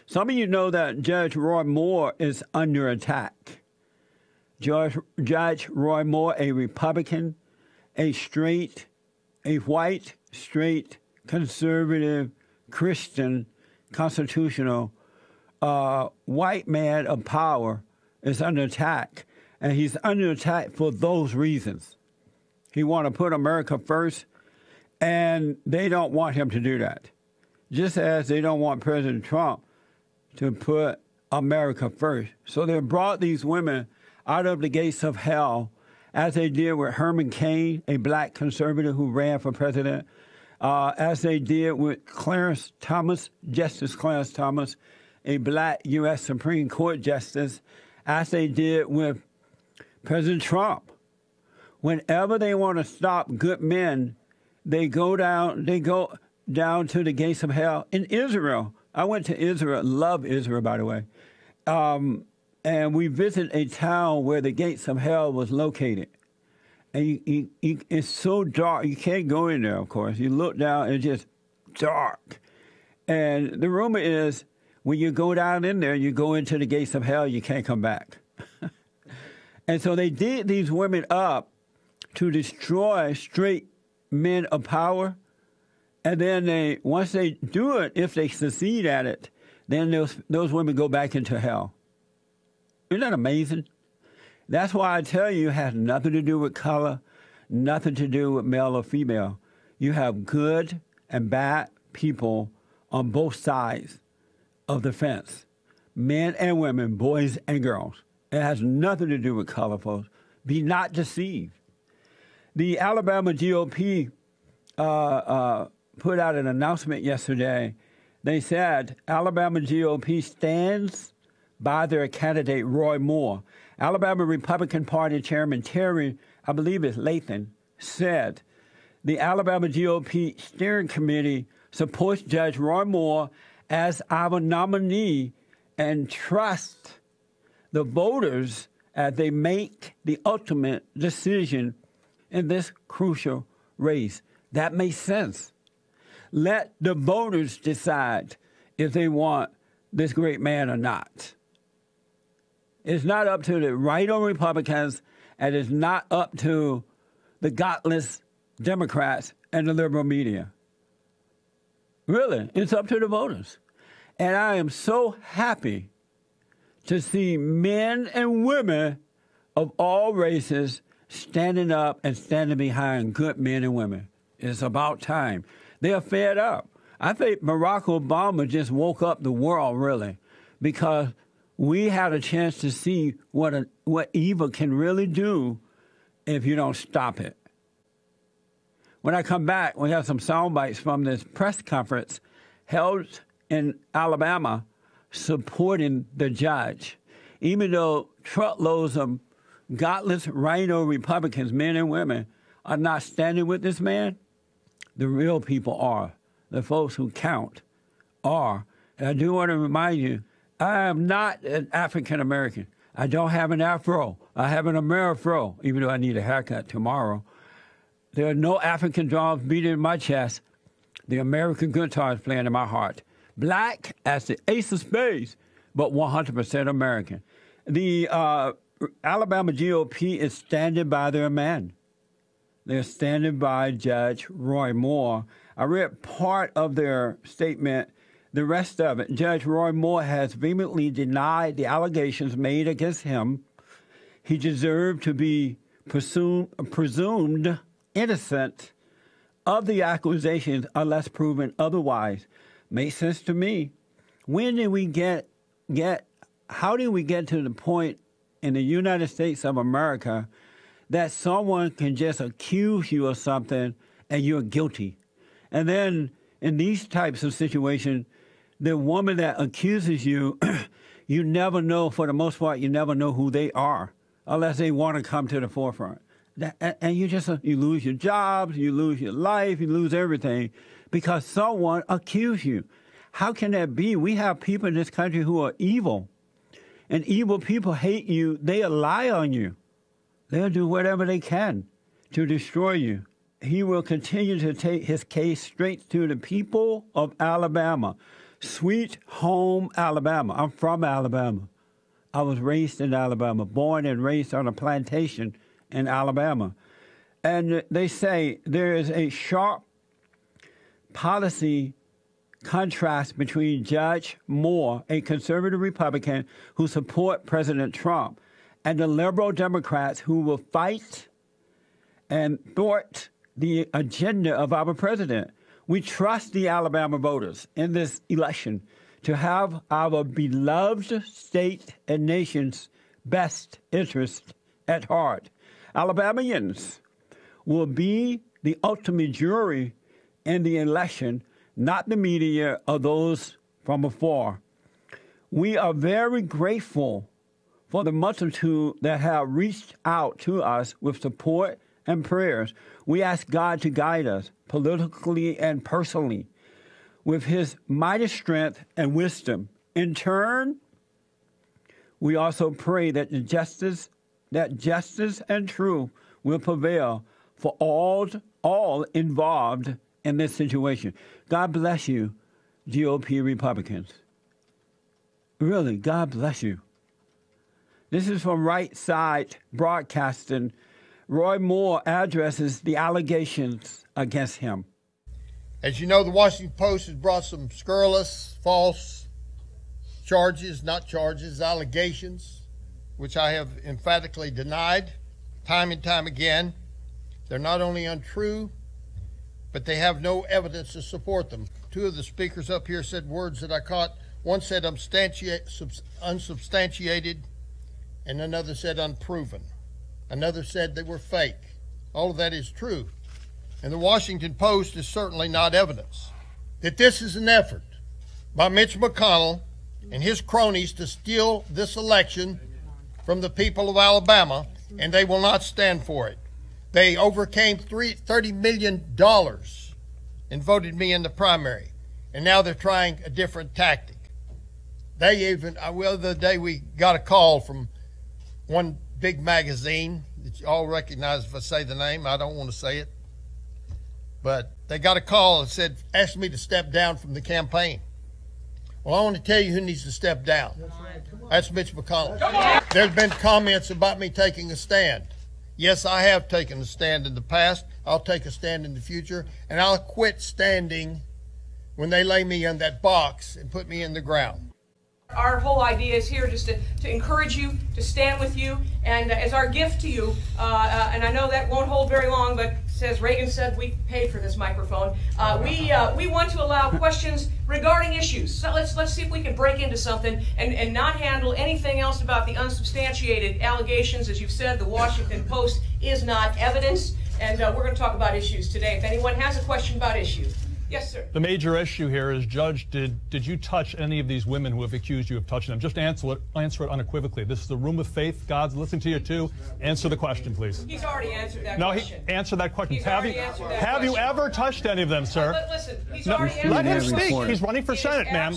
Some of you know that Judge Roy Moore is under attack. Judge Roy Moore, a Republican, a white, straight, conservative, Christian, constitutional, white man of power, is under attack. And he's under attack for those reasons. He want to put America first, and they don't want him to do that. Just as they don't want President Trump to put America first. So they brought these women out of the gates of hell, as they did with Herman Cain, a black conservative who ran for president, as they did with Clarence Thomas, Justice Clarence Thomas, a black U.S. Supreme Court justice, as they did with President Trump. Whenever they want to stop good men, they go down to the gates of hell. In Israel, I went to Israel, love Israel, by the way, and we visited a town where the gates of hell was located. And it's so dark, you can't go in there, of course. You look down, it's just dark. And the rumor is, when you go down in there, you go into the gates of hell, you can't come back. And so they did these women up to destroy straight men of power. And then once they do it, if they succeed at it, then those women go back into hell. Isn't that amazing? That's why I tell you, it has nothing to do with color, nothing to do with male or female. You have good and bad people on both sides of the fence, men and women, boys and girls. It has nothing to do with color, folks. Be not deceived. The Alabama GOP put out an announcement yesterday. They said Alabama GOP stands by their candidate, Roy Moore. Alabama Republican Party Chairman Terry, I believe it's Lathan, said the Alabama GOP Steering Committee supports Judge Roy Moore as our nominee and trust the voters as they make the ultimate decision in this crucial race. That makes sense. Let the voters decide if they want this great man or not. It's not up to the right-wing Republicans, and it's not up to the godless Democrats and the liberal media. Really, it's up to the voters. And I am so happy to see men and women of all races standing up and standing behind good men and women. It's about time. They are fed up. I think Barack Obama just woke up the world, really, because we had a chance to see what evil can really do if you don't stop it. When I come back, we have some sound bites from this press conference held in Alabama supporting the judge. Even though truckloads of godless rhino Republicans, men and women, are not standing with this man, the real people are. The folks who count are. And I do want to remind you, I am not an African American. I don't have an afro. I have an Amerifro, even though I need a haircut tomorrow. There are no African drums beating in my chest. The American guitar is playing in my heart. Black as the ace of spades, but 100% American. The Alabama GOP is standing by their man. They're standing by Judge Roy Moore. I read part of their statement. The rest of it, Judge Roy Moore has vehemently denied the allegations made against him. He deserved to be presumed innocent of the accusations unless proven otherwise. Makes sense to me. When did we how did we get to the point in the United States of America that someone can just accuse you of something and you're guilty? And then in these types of situations, the woman that accuses you, you never know, for the most part, you never know who they are unless they want to come to the forefront. And you lose your jobs, you lose your life, you lose everything because someone accused you. How can that be? We have people in this country who are evil, and evil people hate you. They'll lie on you. They'll do whatever they can to destroy you. He will continue to take his case straight to the people of Alabama. Sweet home Alabama. I'm from Alabama. I was raised in Alabama, born and raised on a plantation in Alabama. And they say there is a sharp policy contrast between Judge Moore, a conservative Republican who support President Trump, and the liberal Democrats who will fight and thwart the agenda of our president. We trust the Alabama voters in this election to have our beloved state and nation's best interest at heart. Alabamians will be the ultimate jury in the election, not the media or those from afar. We are very grateful for the multitude that have reached out to us with support and prayers. We ask God to guide us politically and personally with his mighty strength and wisdom. In turn, we also pray that justice and truth will prevail for all involved in this situation. God bless you, GOP Republicans. Really, God bless you. This is from Right Side Broadcasting. Roy Moore addresses the allegations against him. As you know, the Washington Post has brought some scurrilous, false allegations, which I have emphatically denied time and time again. They're not only untrue, but they have no evidence to support them. Two of the speakers up here said words that I caught. One said unsubstantiated, and another said unproven. Another said they were fake. All of that is true. And the Washington Post is certainly not evidence that this is an effort by Mitch McConnell and his cronies to steal this election from the people of Alabama, and they will not stand for it. They overcame $30 million and voted me in the primary, and now they're trying a different tactic. They even, the other day we got a call from one big magazine that you all recognize if I say the name. I don't want to say it. But they got a call and said, asked me to step down from the campaign. Well, I want to tell you who needs to step down. That's Mitch McConnell. There's been comments about me taking a stand. Yes, I have taken a stand in the past. I'll take a stand in the future. And I'll quit standing when they lay me in that box and put me in the ground. Our whole idea is here just to encourage you, to stand with you, and as our gift to you, and I know that won't hold very long, but as Reagan said, we paid for this microphone. We want to allow questions regarding issues. So let's see if we can break into something and not handle anything else about the unsubstantiated allegations. As you've said, the Washington Post is not evidence, and we're going to talk about issues today. If anyone has a question about issues. Yes, sir. The major issue here is, Judge, did you touch any of these women who have accused you of touching them? Just answer it unequivocally. This is the room of faith. God's listening to you, too. Answer the question, please. He's already answered that question. No, answer that question. Have you ever touched any of them, sir? Listen, he's already answered. Let him speak. He's running for Senate, ma'am.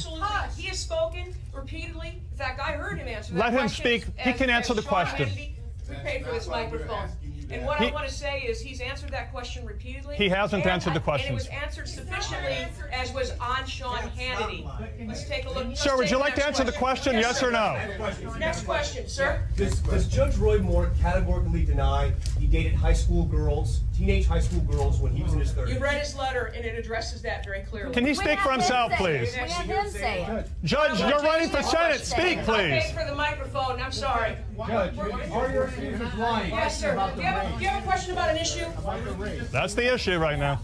He has spoken repeatedly. In fact, I heard him answer that question. Let him speak. He can answer the question. We paid for this microphone. And what I want to say is he's answered that question repeatedly. He hasn't answered the question. And it was answered sufficiently, as was on Sean Hannity. Let's take a look. Sir, would you like to answer the question, yes or no? Next question, sir. Does Judge Roy Moore categorically deny he dated teenage high school girls when he was in his 30s? You read his letter, and it addresses that very clearly. Can he speak for himself, please? We have him say it. Judge, you're running for Senate. Speak, please. I paid for the microphone. I'm sorry. Judge, are your accusers lying? Yes, sir. Do you have a question about an issue? That's the issue right now.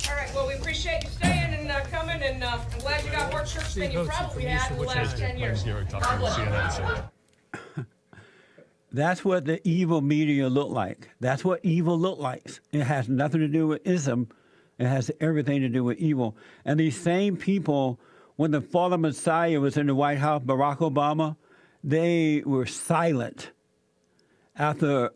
All right. Well, we appreciate you staying and coming, and I'm glad you got more church than you probably had in the last 10 years. God bless you. That's what the evil media look like. That's what evil look like. It has nothing to do with ism. It has everything to do with evil. And these same people, when the fallen Messiah was in the White House, Barack Obama, they were silent after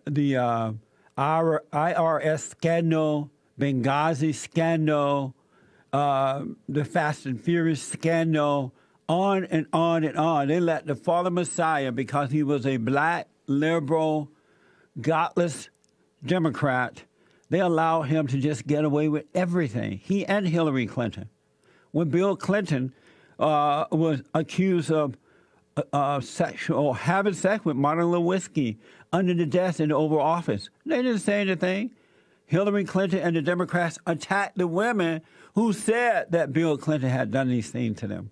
the IRS scandal, Benghazi scandal, the Fast and Furious scandal, on and on and on. They let the fallen Messiah, because he was a black, liberal, godless Democrat, they allowed him to just get away with everything. He and Hillary Clinton. when Bill Clinton was accused of having sex with Monica Lewinsky under the desk in the Oval Office. They didn't say anything. Hillary Clinton and the Democrats attacked the women who said that Bill Clinton had done these things to them.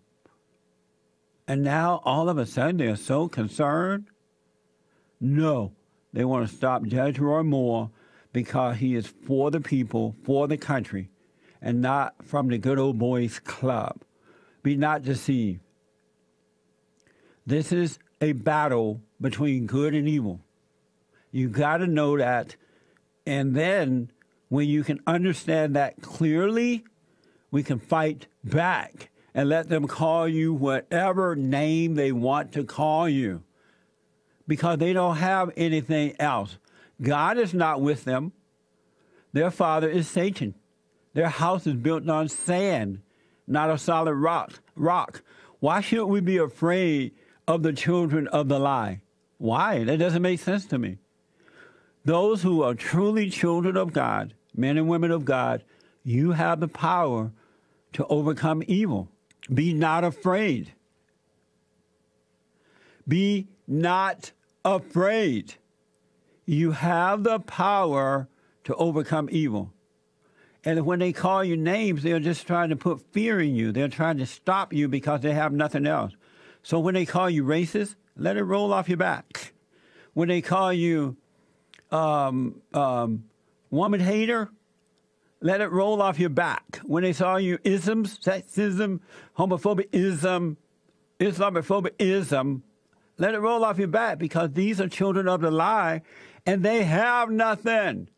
And now, all of a sudden, they're so concerned? No, they want to stop Judge Roy Moore because he is for the people, for the country, and not from the good old boys club. Be not deceived. This is a battle between good and evil. You got to know that. And then when you can understand that clearly, we can fight back and let them call you whatever name they want to call you, because they don't have anything else. God is not with them. Their father is Satan. Their house is built on sand, not a solid rock. Why should we be afraid of the children of the lie? Why? That doesn't make sense to me. Those who are truly children of God, men and women of God, you have the power to overcome evil. Be not afraid. Be not afraid. You have the power to overcome evil. And when they call you names, they're just trying to put fear in you. They're trying to stop you because they have nothing else. So when they call you racist, let it roll off your back. When they call you woman hater, let it roll off your back. When they saw you isms, sexism, homophobia-ism, Islamophobia-ism, let it roll off your back, because these are children of the lie and they have nothing.